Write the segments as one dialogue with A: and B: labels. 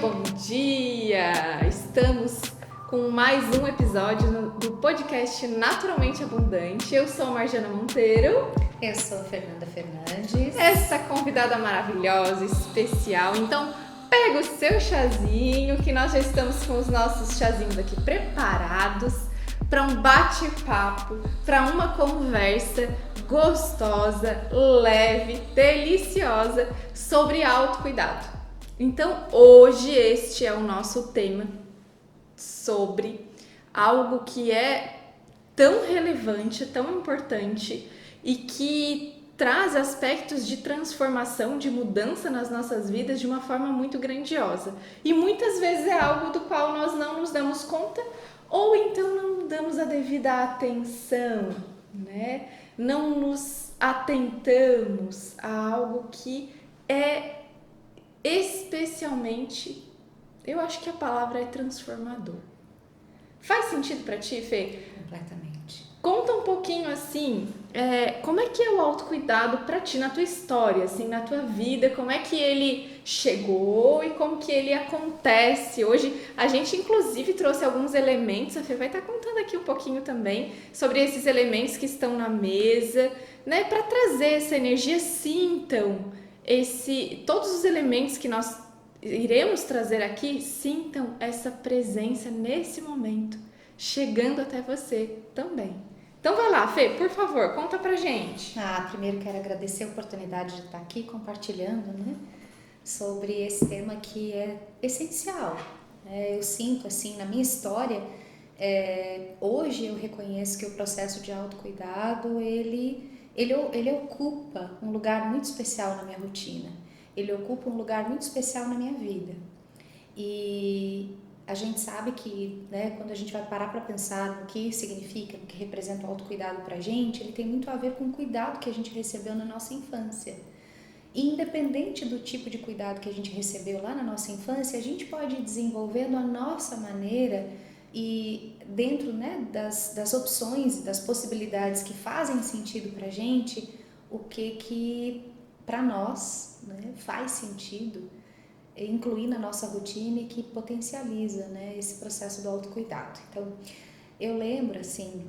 A: bom dia! Estamos com mais um episódio do podcast Naturalmente Abundante. Eu sou a Marjana Monteiro.
B: Eu sou a Fernanda Fernandes.
A: Essa convidada maravilhosa, especial. Então, pega o seu chazinho, que nós já estamos com os nossos chazinhos aqui preparados para um bate-papo, para uma conversa gostosa, leve, deliciosa sobre autocuidado. Então, hoje este é o nosso tema sobre algo que é tão relevante, tão importante e que traz aspectos de transformação, de mudança nas nossas vidas de uma forma muito grandiosa. E muitas vezes é algo do qual nós não nos damos conta ou então não damos a devida atenção, né? Não nos atentamos a algo que é especialmente, eu acho que a palavra é transformador. Faz sentido pra ti, Fê?
B: Completamente.
A: Conta um pouquinho assim, como é que é o autocuidado pra ti, na tua história, assim, na tua vida, como é que ele chegou e como que ele acontece. Hoje a gente inclusive trouxe alguns elementos, a Fê vai estar contando aqui um pouquinho também sobre esses elementos que estão na mesa, né, pra trazer essa energia. Sintam todos os elementos que nós iremos trazer aqui, sintam essa presença nesse momento, chegando até você também. Então vai lá, Fê, por favor, conta pra gente.
B: Primeiro quero agradecer a oportunidade de estar aqui compartilhando, né, sobre esse tema que é essencial. Eu sinto, assim, na minha história, hoje eu reconheço que o processo de autocuidado, ele ocupa um lugar muito especial na minha rotina. Ele ocupa um lugar muito especial na minha vida. E a gente sabe que, né, quando a gente vai parar para pensar no que significa, no que representa o autocuidado pra gente, ele tem muito a ver com o cuidado que a gente recebeu na nossa infância. E independente do tipo de cuidado que a gente recebeu lá na nossa infância, a gente pode ir desenvolvendo a nossa maneira e dentro, né, das opções, das possibilidades que fazem sentido pra gente, o que para nós, né, faz sentido incluir na nossa rotina e que potencializa, né, esse processo do autocuidado. Então, eu lembro, assim,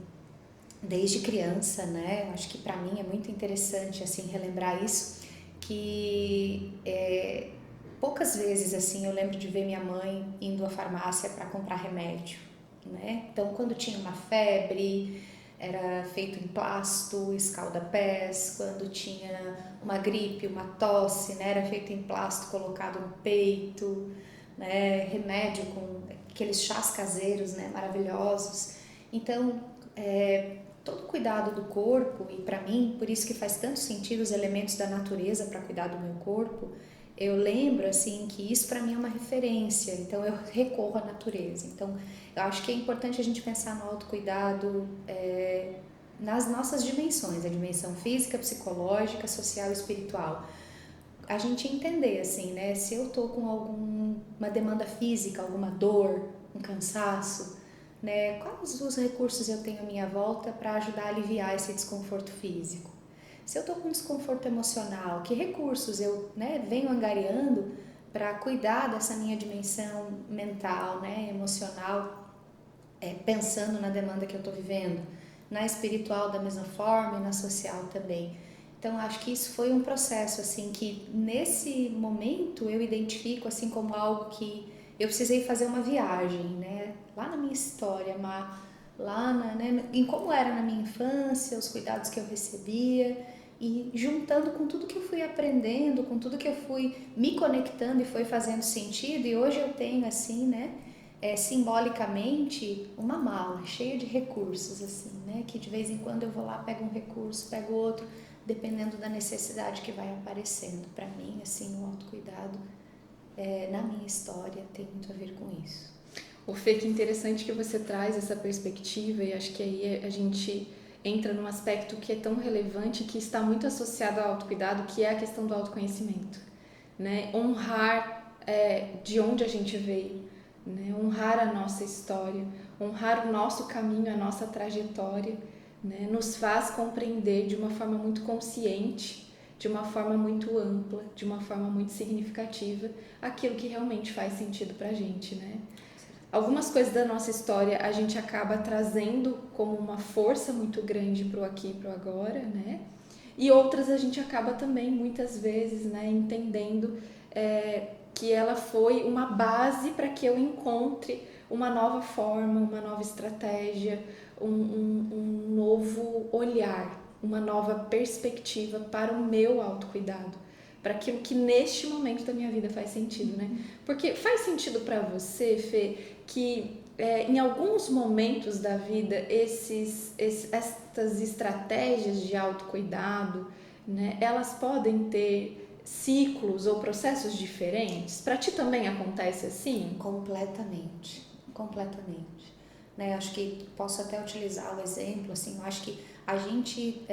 B: desde criança, né, acho que para mim é muito interessante, assim, relembrar isso, que poucas vezes, assim, eu lembro de ver minha mãe indo à farmácia para comprar remédio, né? Então, quando tinha uma febre, era feito em plasto, escalda-pés. Quando tinha uma gripe, uma tosse, né, era feito em plasto, colocado no peito, né, remédio com aqueles chás caseiros, né, maravilhosos. Então, todo cuidado do corpo, e para mim, por isso que faz tanto sentido os elementos da natureza para cuidar do meu corpo, eu lembro, assim, que isso para mim é uma referência, então eu recorro à natureza. Então, eu acho que é importante a gente pensar no autocuidado nas nossas dimensões, a dimensão física, psicológica, social e espiritual. A gente entender, assim, né, se eu tô com alguma demanda física, alguma dor, um cansaço, né, quais os recursos eu tenho à minha volta para ajudar a aliviar esse desconforto físico? Se eu estou com desconforto emocional, que recursos eu, né, venho angariando para cuidar dessa minha dimensão mental, né, emocional, pensando na demanda que eu estou vivendo, na espiritual da mesma forma e na social também. Então, acho que isso foi um processo, assim, que nesse momento eu identifico, assim, como algo que eu precisei fazer uma viagem, né, lá na minha história, lá né, em como era na minha infância, os cuidados que eu recebia, e juntando com tudo que eu fui aprendendo, com tudo que eu fui me conectando e foi fazendo sentido, e hoje eu tenho, assim, né, simbolicamente, uma mala cheia de recursos, assim, né, que de vez em quando eu vou lá, pego um recurso, pego outro, dependendo da necessidade que vai aparecendo. Para mim, assim, o autocuidado, na minha história, tem muito a ver com isso.
A: O Fê, que interessante que você traz essa perspectiva, e acho que aí a gente entra num aspecto que é tão relevante, que está muito associado ao autocuidado, que é a questão do autoconhecimento, né? Honrar de onde a gente veio, né? Honrar a nossa história, honrar o nosso caminho, a nossa trajetória, né? Nos faz compreender de uma forma muito consciente de uma forma muito ampla, de uma forma muito significativa, aquilo que realmente faz sentido pra gente, né? Algumas coisas da nossa história a gente acaba trazendo como uma força muito grande pro aqui e pro agora, né? E outras a gente acaba também, muitas vezes, né, entendendo que ela foi uma base para que eu encontre uma nova forma, uma nova estratégia, um novo olhar, uma nova perspectiva para o meu autocuidado, para aquilo que neste momento da minha vida faz sentido, né? Porque faz sentido para você, Fê, que em alguns momentos da vida estas estratégias de autocuidado, né, elas podem ter ciclos ou processos diferentes? Para ti também acontece assim?
B: Completamente, completamente. Né? Acho que posso até utilizar o exemplo, assim, eu acho que a gente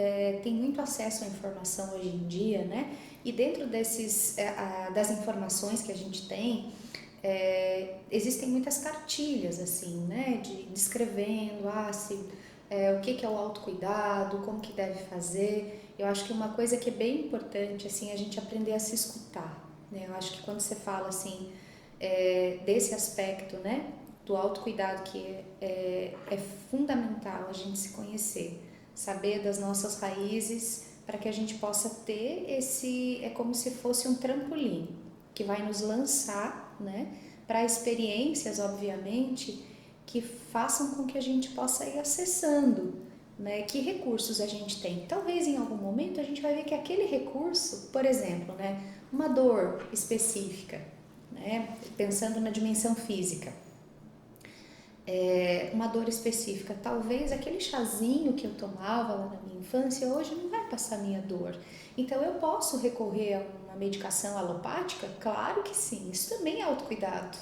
B: tem muito acesso à informação hoje em dia, né? E dentro das informações que a gente tem, existem muitas cartilhas, assim, né? Descrevendo, o que é o autocuidado, como que deve fazer. Eu acho que uma coisa que é bem importante, assim, é a gente aprender a se escutar, né? Eu acho que quando você fala, assim, desse aspecto, né, do autocuidado, que é fundamental a gente se conhecer, saber das nossas raízes, para que a gente possa ter é como se fosse um trampolim, que vai nos lançar, né, para experiências, obviamente, que façam com que a gente possa ir acessando, né, que recursos a gente tem. Talvez em algum momento a gente vai ver que aquele recurso, por exemplo, né, uma dor específica, né, pensando na dimensão física, uma dor específica, talvez aquele chazinho que eu tomava lá na minha infância hoje não vai passar minha dor. Então eu posso recorrer a uma medicação alopática? Claro que sim, isso também é autocuidado.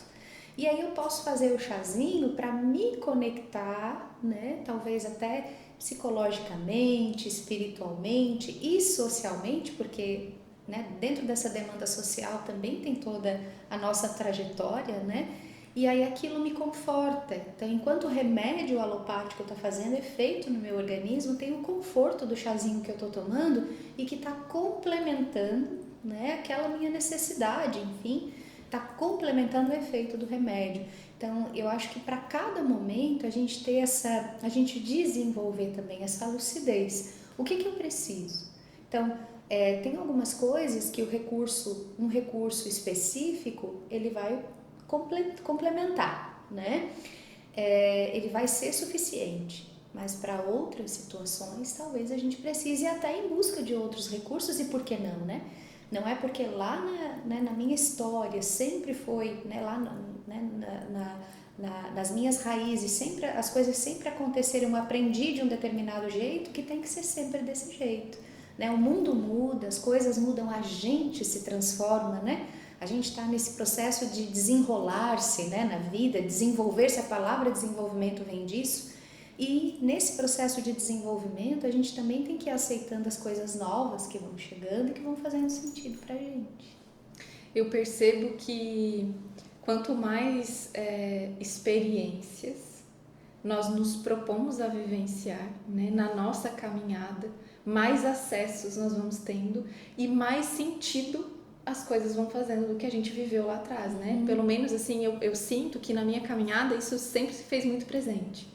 B: E aí eu posso fazer o chazinho para me conectar, né, talvez até psicologicamente, espiritualmente e socialmente, porque, né, dentro dessa demanda social também tem toda a nossa trajetória, né? E aí aquilo me conforta. Então, enquanto o remédio alopático está fazendo efeito no meu organismo, tem o conforto do chazinho que eu estou tomando e que está complementando, né, aquela minha necessidade, enfim, está complementando o efeito do remédio. Então, eu acho que para cada momento a gente desenvolver também essa lucidez. O que eu preciso? Então, tem algumas coisas que um recurso específico, ele vai complementar, né? Ele vai ser suficiente, mas para outras situações talvez a gente precise ir até em busca de outros recursos, e por que não, né? Não é porque lá na minha história sempre foi, né, lá nas minhas raízes, as coisas sempre aconteceram, eu aprendi de um determinado jeito, que tem que ser sempre desse jeito, né? O mundo muda, as coisas mudam, a gente se transforma, né? A gente está nesse processo de desenrolar-se, né, na vida, desenvolver-se, a palavra desenvolvimento vem disso, e nesse processo de desenvolvimento a gente também tem que ir aceitando as coisas novas que vão chegando e que vão fazendo sentido pra gente.
A: Eu percebo que quanto mais experiências nós nos propomos a vivenciar, né, na nossa caminhada, mais acessos nós vamos tendo e mais sentido as coisas vão fazendo do que a gente viveu lá atrás, né? Pelo menos assim, eu sinto que na minha caminhada isso sempre se fez muito presente.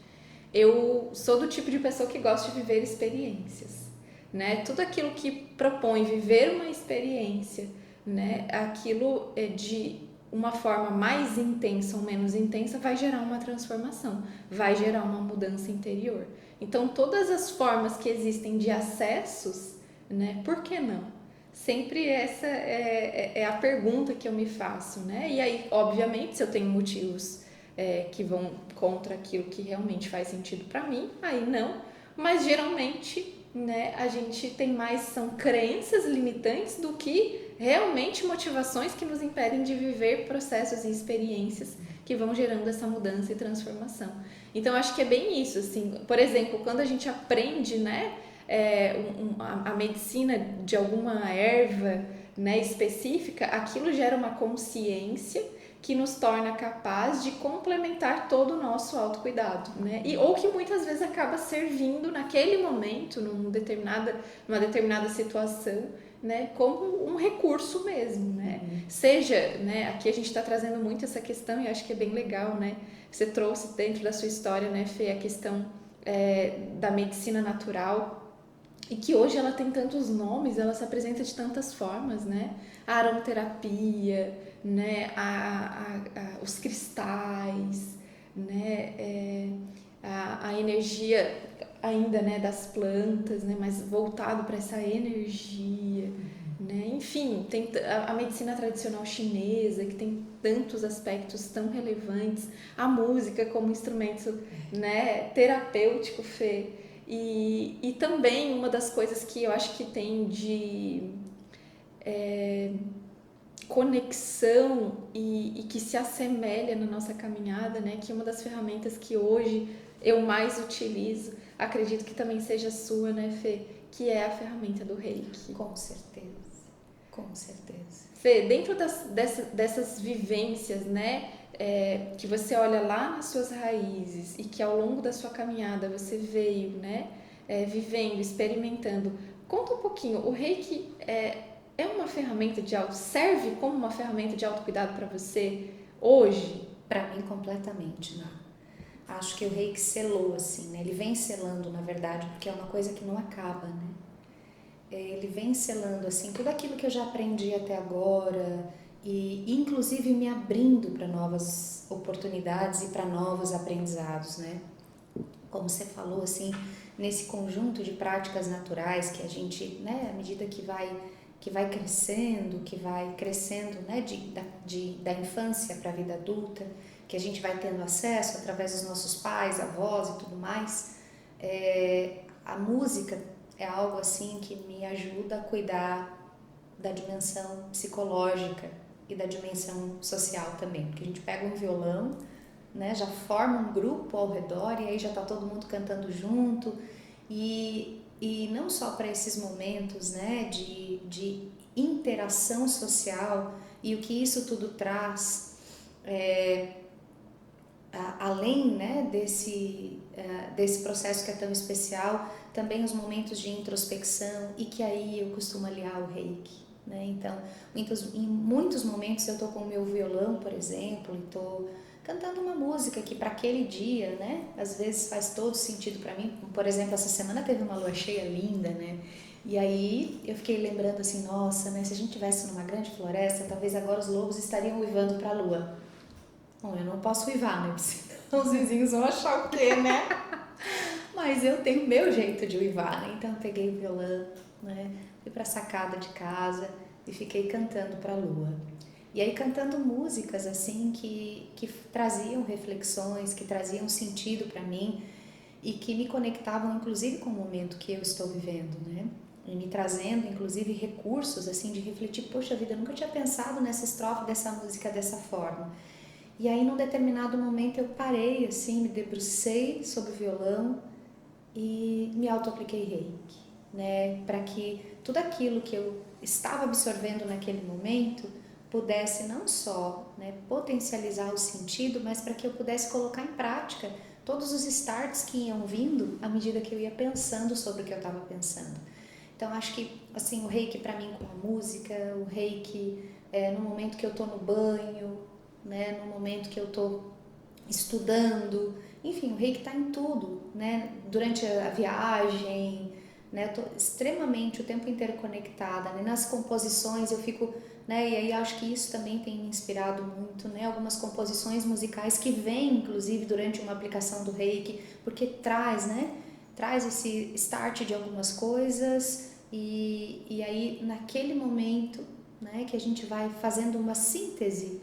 A: Eu sou do tipo de pessoa que gosta de viver experiências, né? Tudo aquilo que propõe viver uma experiência, né? Aquilo de uma forma mais intensa ou menos intensa vai gerar uma transformação, vai gerar uma mudança interior. Então, todas as formas que existem de acessos, né? Por que não? Sempre essa é a pergunta que eu me faço, né? E aí, obviamente, se eu tenho motivos que vão contra aquilo que realmente faz sentido para mim, aí não. Mas geralmente, né, a gente tem mais, são crenças limitantes do que realmente motivações que nos impedem de viver processos e experiências que vão gerando essa mudança e transformação. Então, acho que é bem isso, assim. Por exemplo, quando a gente aprende, né, a medicina de alguma erva, né, específica, aquilo gera uma consciência que nos torna capaz de complementar todo o nosso autocuidado, né? Ou que muitas vezes acaba servindo naquele momento, numa determinada situação, né? Como um recurso mesmo, né? Seja, né? Aqui a gente está trazendo muito essa questão e acho que é bem legal, né? Você trouxe dentro da sua história, né, Fê, a questão da medicina natural, e que hoje ela tem tantos nomes, ela se apresenta de tantas formas, né? A aromaterapia, né? Os cristais, né? A energia ainda, né, das plantas, né? Mas voltado para essa energia, né? Enfim, tem a medicina tradicional chinesa, que tem tantos aspectos tão relevantes, a música como instrumento, né, terapêutico, Fê. E também uma das coisas que eu acho que tem de conexão e que se assemelha na nossa caminhada, né? Que uma das ferramentas que hoje eu mais utilizo, acredito que também seja sua, né, Fê? Que é a ferramenta do Reiki.
B: Com certeza, com certeza.
A: Fê, dentro dessas vivências, né? Que você olha lá nas suas raízes e que ao longo da sua caminhada você veio, né? Vivendo, experimentando. Conta um pouquinho, o Reiki é uma ferramenta serve como uma ferramenta de autocuidado para você hoje?
B: Para mim, completamente, não. Acho que o Reiki selou, assim, né? Ele vem selando, na verdade, porque é uma coisa que não acaba, né? Ele vem selando, assim, tudo aquilo que eu já aprendi até agora e, inclusive, me abrindo para novas oportunidades e para novos aprendizados, né? Como você falou, assim, nesse conjunto de práticas naturais que a gente, né, à medida que vai crescendo, né, da infância para a vida adulta, que a gente vai tendo acesso através dos nossos pais, avós e tudo mais, a música é algo assim que me ajuda a cuidar da dimensão psicológica e da dimensão social também, porque a gente pega um violão, né, já forma um grupo ao redor e aí já está todo mundo cantando junto e não só para esses momentos, né, de interação social e o que isso tudo traz, além, né, desse processo que é tão especial, também os momentos de introspecção e que aí eu costumo aliar o Reiki, né? Então, em muitos momentos eu estou com o meu violão, por exemplo, e estou cantando uma música que para aquele dia, né, às vezes faz todo sentido para mim. Por exemplo, essa semana teve uma lua cheia linda, né? E aí eu fiquei lembrando assim, nossa, né, se a gente estivesse numa grande floresta, talvez agora os lobos estariam uivando para a lua. Bom, eu não posso uivar, né? Senão os vizinhos vão achar o quê, né? Mas eu tenho o meu jeito de uivar, né? Então eu peguei o violão, né? Fui para a sacada de casa e fiquei cantando para a lua. E aí cantando músicas assim que traziam reflexões, que traziam sentido para mim e que me conectavam inclusive com o momento que eu estou vivendo, né? E me trazendo inclusive recursos assim de refletir, poxa vida, eu nunca tinha pensado nessa estrofe dessa música dessa forma. E aí num determinado momento eu parei assim, me debrucei sobre o violão e me auto-apliquei Reiki, né? Para que tudo aquilo que eu estava absorvendo naquele momento pudesse não só, né, potencializar o sentido, mas para que eu pudesse colocar em prática todos os starts que iam vindo à medida que eu ia pensando sobre o que eu estava pensando. Então acho que assim o Reiki para mim com a música, o Reiki no momento que eu estou no banho, né, no momento que eu estou estudando, enfim, o Reiki está em tudo, né, durante a viagem, né, eu estou extremamente o tempo inteiro conectada, né, nas composições eu fico, né, e aí acho que isso também tem me inspirado muito, né, algumas composições musicais que vêm inclusive durante uma aplicação do Reiki, porque traz, né, traz esse start de algumas coisas e aí naquele momento, né, que a gente vai fazendo uma síntese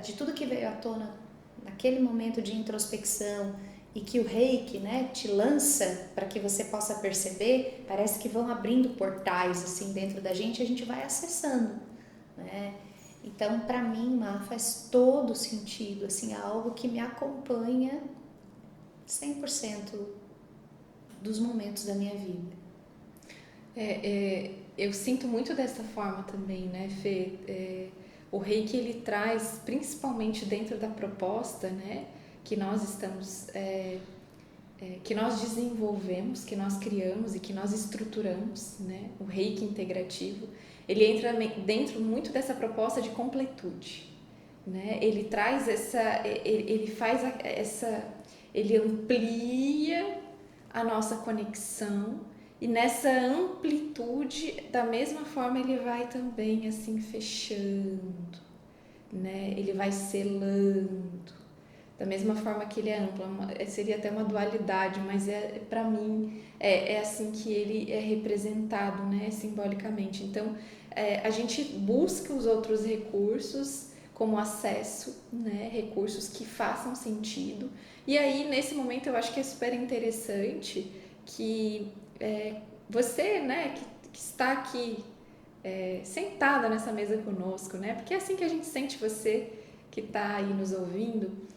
B: de tudo que veio à tona naquele momento de introspecção e que o Reiki, né, te lança para que você possa perceber, parece que vão abrindo portais assim dentro da gente e a gente vai acessando, né? Então, para mim, faz todo sentido, assim, é algo que me acompanha 100% dos momentos da minha vida.
A: Eu sinto muito dessa forma também, né, Fê? O Reiki, ele traz, principalmente dentro da proposta, né, que nós estamos, que nós desenvolvemos, que nós criamos e que nós estruturamos, né, o Reiki integrativo, ele entra dentro muito dessa proposta de completude, né? Ele traz ele faz ele amplia a nossa conexão e nessa amplitude, da mesma forma, ele vai também assim fechando, né? Ele vai selando. Da mesma forma que ele é amplo, seria até uma dualidade, mas para mim é assim que ele é representado, né, simbolicamente. Então, a gente busca os outros recursos como acesso, né, recursos que façam sentido. E aí, nesse momento, eu acho que é super interessante que você, né, que está aqui sentada nessa mesa conosco, né, porque é assim que a gente sente você que está aí nos ouvindo,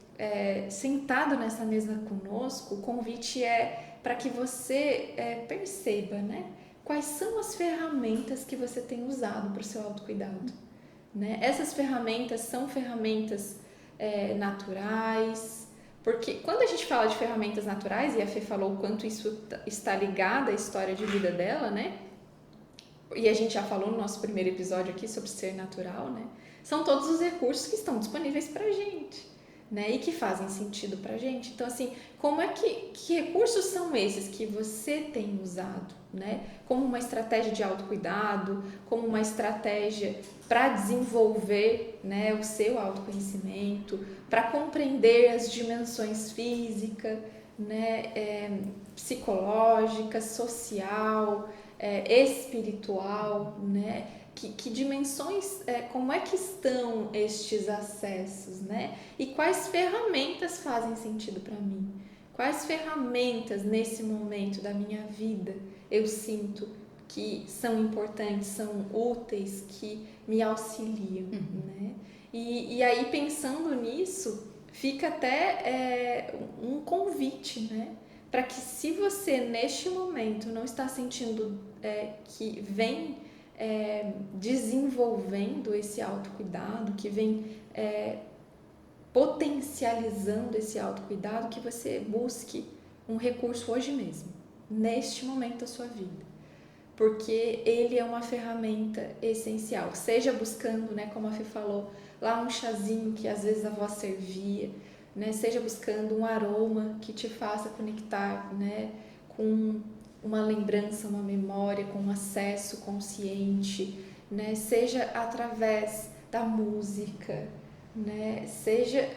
A: sentado nessa mesa conosco. O convite é para que você perceba, né, quais são as ferramentas que você tem usado para o seu autocuidado, né? Essas ferramentas são ferramentas naturais, porque quando a gente fala de ferramentas naturais, e a Fê falou o quanto isso está ligado à história de vida dela, né? E a gente já falou no nosso primeiro episódio aqui sobre ser natural, né? São todos os recursos que estão disponíveis para a gente, né? E que fazem sentido pra gente. Então, assim, como é que recursos são esses que você tem usado, né? Como uma estratégia de autocuidado, como uma estratégia para desenvolver, né, o seu autoconhecimento, para compreender as dimensões física, né, psicológica, social, espiritual, né? Que dimensões, como é que estão estes acessos, né? E quais ferramentas fazem sentido para mim? Quais ferramentas nesse momento da minha vida eu sinto que são importantes, são úteis, que me auxiliam, né? E aí, pensando nisso, fica até um convite, né? Para que, se você neste momento não está sentindo que vem desenvolvendo esse autocuidado, que vem potencializando esse autocuidado, que você busque um recurso hoje mesmo, neste momento da sua vida, porque ele é uma ferramenta essencial, seja buscando, né, como a Fê falou, lá um chazinho que às vezes a avó servia, né, seja buscando um aroma que te faça conectar, né, com uma lembrança, uma memória, com um acesso consciente, né? Seja através da música, né? Seja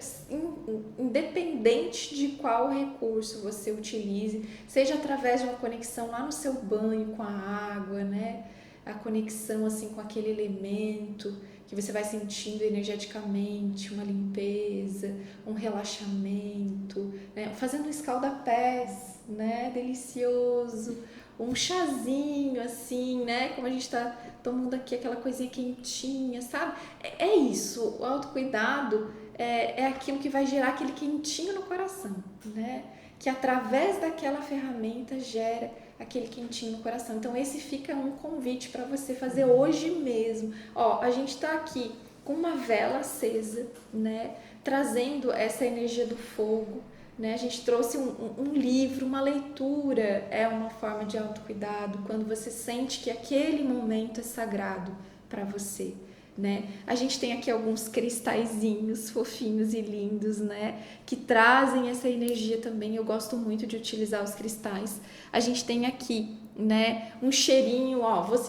A: independente de qual recurso você utilize, seja através de uma conexão lá no seu banho com a água, né? A conexão assim com aquele elemento que você vai sentindo energeticamente, uma limpeza, um relaxamento, né? Fazendo um escalda-pés, né? Delicioso, um chazinho assim, né? Como a gente tá tomando aqui aquela coisinha quentinha, sabe? É isso, o autocuidado é aquilo que vai gerar aquele quentinho no coração, né? Que através daquela ferramenta gera aquele quentinho no coração. Então esse fica um convite para você fazer hoje mesmo. Ó, a gente tá aqui com uma vela acesa, né? Trazendo essa energia do fogo, né? A gente trouxe um livro, uma leitura, é uma forma de autocuidado, quando você sente que aquele momento é sagrado para você, né? A gente tem aqui alguns cristalzinhos fofinhos e lindos, né? Que trazem essa energia também. Eu gosto muito de utilizar os cristais. A gente tem aqui, né, um cheirinho, ó, vou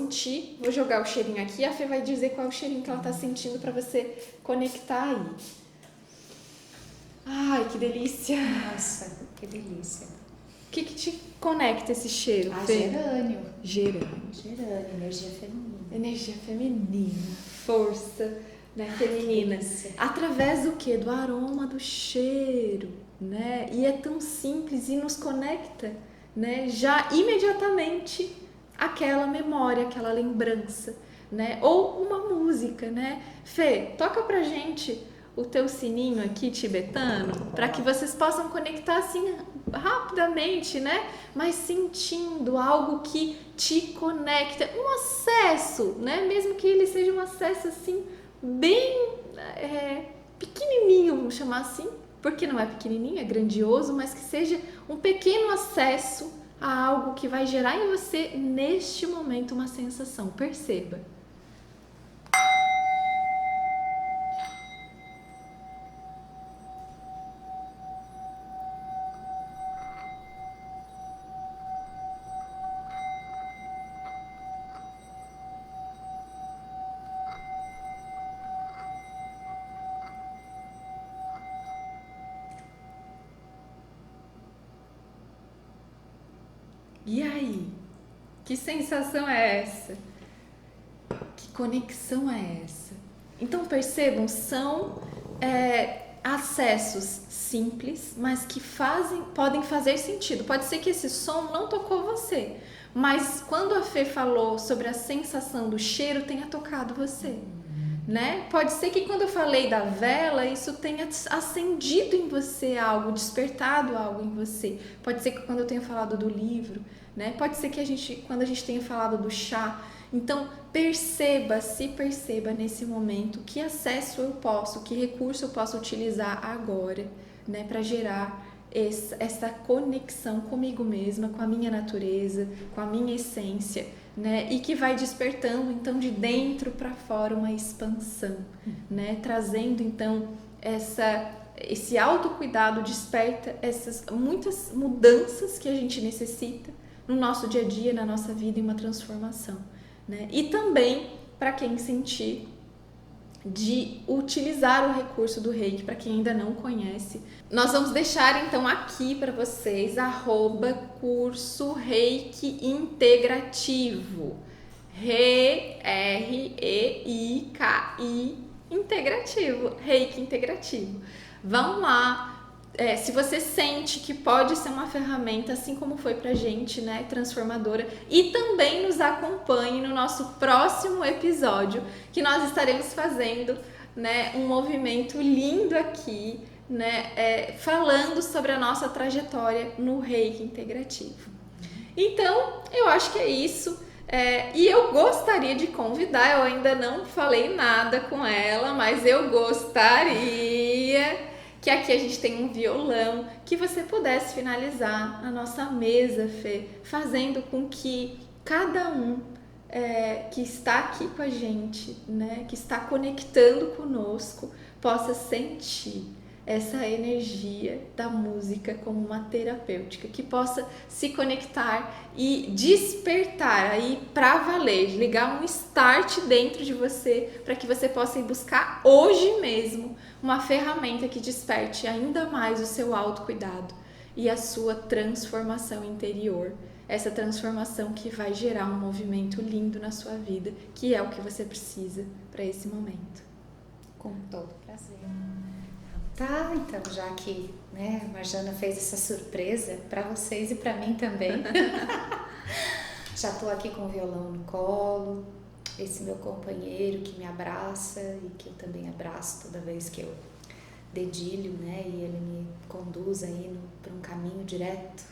A: jogar o cheirinho aqui, a Fê vai dizer qual é o cheirinho que ela tá sentindo para você conectar aí. Ai, que delícia!
B: Nossa, que delícia!
A: O que te conecta esse cheiro, Fê?
B: Gerânio.
A: Gerânio,
B: energia feminina.
A: Energia feminina, força, né, feminina. Através do quê? Do aroma, do cheiro, né? E é tão simples e nos conecta, né? Já imediatamente aquela memória, aquela lembrança, né? Ou uma música, né? Fê, toca pra gente o teu sininho aqui tibetano, para que vocês possam conectar assim rapidamente, né? Mas sentindo algo que te conecta, um acesso, né? Mesmo que ele seja um acesso assim bem pequenininho, vamos chamar assim, porque não é pequenininho, é grandioso, mas que seja um pequeno acesso a algo que vai gerar em você, neste momento, uma sensação. Perceba. E aí? Que sensação é essa? Que conexão é essa? Então percebam, são acessos simples, mas que podem fazer sentido. Pode ser que esse som não tocou você, mas quando a Fê falou sobre a sensação do cheiro, tenha tocado você. Né? Pode ser que quando eu falei da vela, isso tenha acendido em você algo, despertado algo em você. Pode ser que quando eu tenha falado do livro, né? Pode ser que quando a gente tenha falado do chá. Então, se perceba nesse momento que acesso eu posso, que recurso eu posso utilizar agora, né? Para gerar essa conexão comigo mesma, com a minha natureza, com a minha essência, né? E que vai despertando então de dentro para fora uma expansão, né? Trazendo então esse autocuidado, desperta essas muitas mudanças que a gente necessita no nosso dia a dia, na nossa vida, em uma transformação, né? E também para quem sentir de utilizar o recurso do Reiki, para quem ainda não conhece, nós vamos deixar então aqui para vocês @curso Reiki integrativo, REIKI integrativo, Reiki integrativo. Vão lá. Se você sente que pode ser uma ferramenta, assim como foi pra gente, né, transformadora, e também nos acompanhe no nosso próximo episódio, que nós estaremos fazendo, né, um movimento lindo aqui, né, falando sobre a nossa trajetória no Reiki integrativo. Então, eu acho que é isso. E eu gostaria de convidar, eu ainda não falei nada com ela, mas eu gostaria que aqui a gente tem um violão, que você pudesse finalizar a nossa mesa, Fê, fazendo com que cada um que está aqui com a gente, né, que está conectando conosco, possa sentir essa energia da música como uma terapêutica, que possa se conectar e despertar aí para valer, ligar um start dentro de você, para que você possa ir buscar hoje mesmo uma ferramenta que desperte ainda mais o seu autocuidado e a sua transformação interior, essa transformação que vai gerar um movimento lindo na sua vida, que é o que você precisa para esse momento.
B: Com todo prazer. Tá, então já que, né, a Marjana fez essa surpresa para vocês e para mim também. Já tô aqui com o violão no colo, esse meu companheiro que me abraça e que eu também abraço toda vez que eu dedilho, né, e ele me conduz aí para um caminho direto,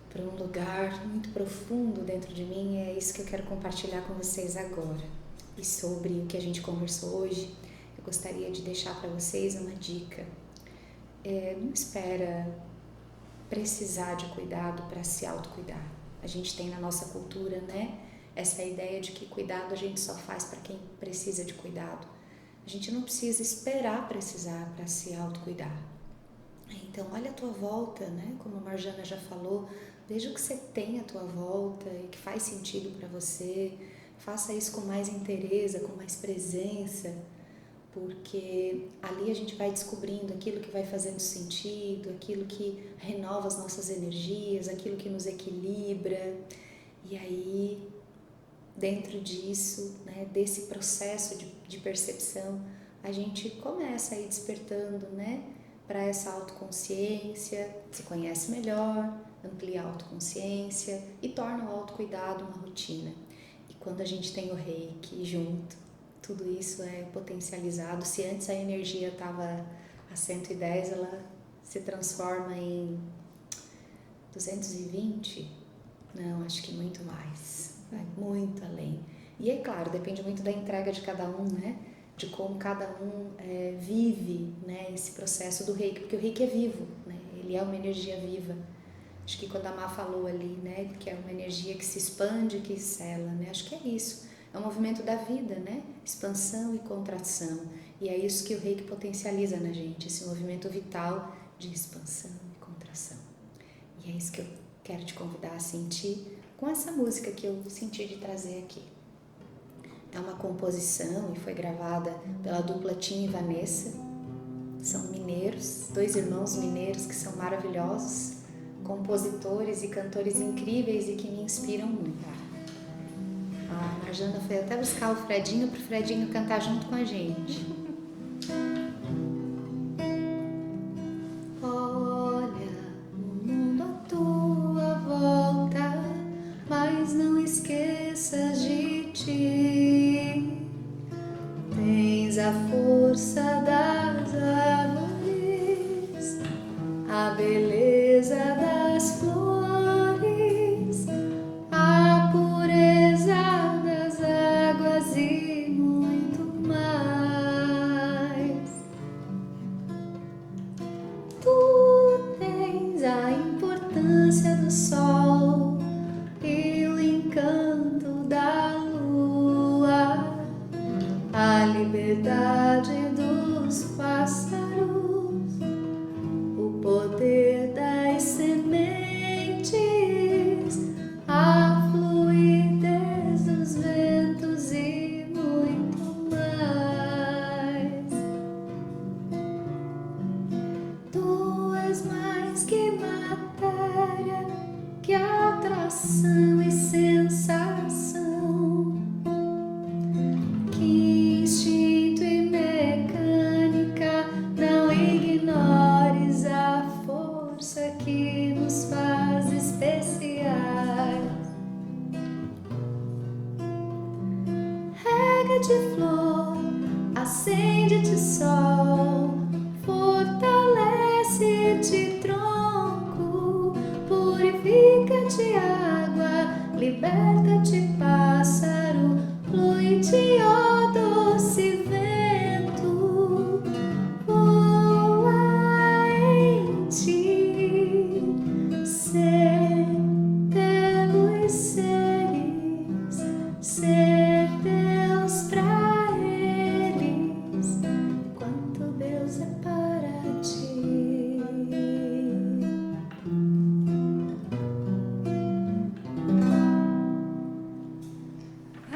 B: para um lugar muito profundo dentro de mim. É isso que eu quero compartilhar com vocês agora. E sobre o que a gente conversou hoje, eu gostaria de deixar para vocês uma dica. Não espera precisar de cuidado para se autocuidar. A gente tem na nossa cultura, né, essa ideia de que cuidado a gente só faz para quem precisa de cuidado. A gente não precisa esperar precisar para se autocuidar. Então, olha a tua volta, né? Como a Marjana já falou, veja o que você tem à tua volta e que faz sentido para você. Faça isso com mais inteireza, com mais presença, porque ali a gente vai descobrindo aquilo que vai fazendo sentido, aquilo que renova as nossas energias, aquilo que nos equilibra. E aí, dentro disso, né, desse processo de percepção, a gente começa a ir despertando, né, para essa autoconsciência, se conhece melhor, amplia a autoconsciência e torna o autocuidado uma rotina. E quando a gente tem o Reiki junto, tudo isso é potencializado. Se antes a energia estava a 110, ela se transforma em 220? Não, acho que muito mais. Vai muito além. E é claro, depende muito da entrega de cada um, né? De como cada um vive, né, esse processo do reiki, porque o reiki é vivo, né? Ele é uma energia viva. Acho que quando a Má falou ali, né, que é uma energia que se expande, que sela, né? Acho que é isso. É um movimento da vida, né? Expansão e contração. E é isso que o reiki potencializa na gente, esse movimento vital de expansão e contração. E é isso que eu quero te convidar a sentir com essa música que eu senti de trazer aqui. É uma composição e foi gravada pela dupla Tim e Vanessa. São mineiros, 2 irmãos mineiros que são maravilhosos, compositores e cantores incríveis e que me inspiram muito. A Marjana foi até buscar o Fredinho para o Fredinho cantar junto com a gente. Olha o mundo à tua volta, mas não esqueças de ti. Tens a força das árvores, a beleza das flores, a pureza das águas e muito mais. Tu tens a importância do sol e o encanto da lua, a liberdade dos pássaros, o poder das sementes, a fluidez dos ventos e muito mais. Tu és mais que matéria, que atração e sensação, que instinto e mecânica. Não ignores a força que nos faz especiais. Rega-te flor, acende-te sol, fortalece-te tronco, purifica-te água, liberta-te pássaro, flui-te ó doce vento, voa em ti, ser pelos seres, ser Deus pra eles, quanto Deus é para ti.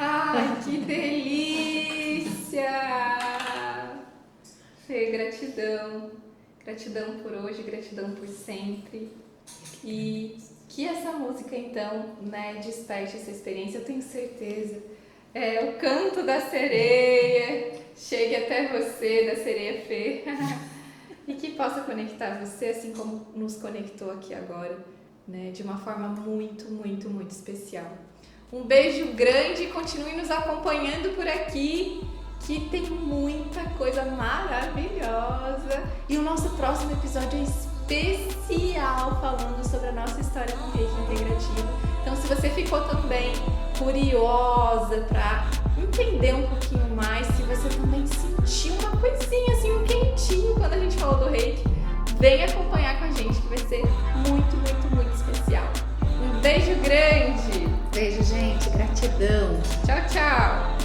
A: Ai, que delícia! Fê, gratidão. Gratidão por hoje, gratidão por sempre. E que essa música, então, né, desperte essa experiência, eu tenho certeza. O canto da sereia chegue até você, da sereia Fê. E que possa conectar você, assim como nos conectou aqui agora, né, de uma forma muito, muito, muito especial. Um beijo grande e continue nos acompanhando por aqui, que tem muita coisa maravilhosa. E o nosso próximo episódio é especial, falando sobre a nossa história com reiki integrativo. Então, se você ficou também curiosa para entender um pouquinho mais, se você também sentiu uma coisinha assim, um quentinho quando a gente falou do reiki, vem acompanhar com a gente, que vai ser muito, muito, muito especial. Um beijo grande!
B: Beijo, gente. Gratidão.
A: Tchau, tchau!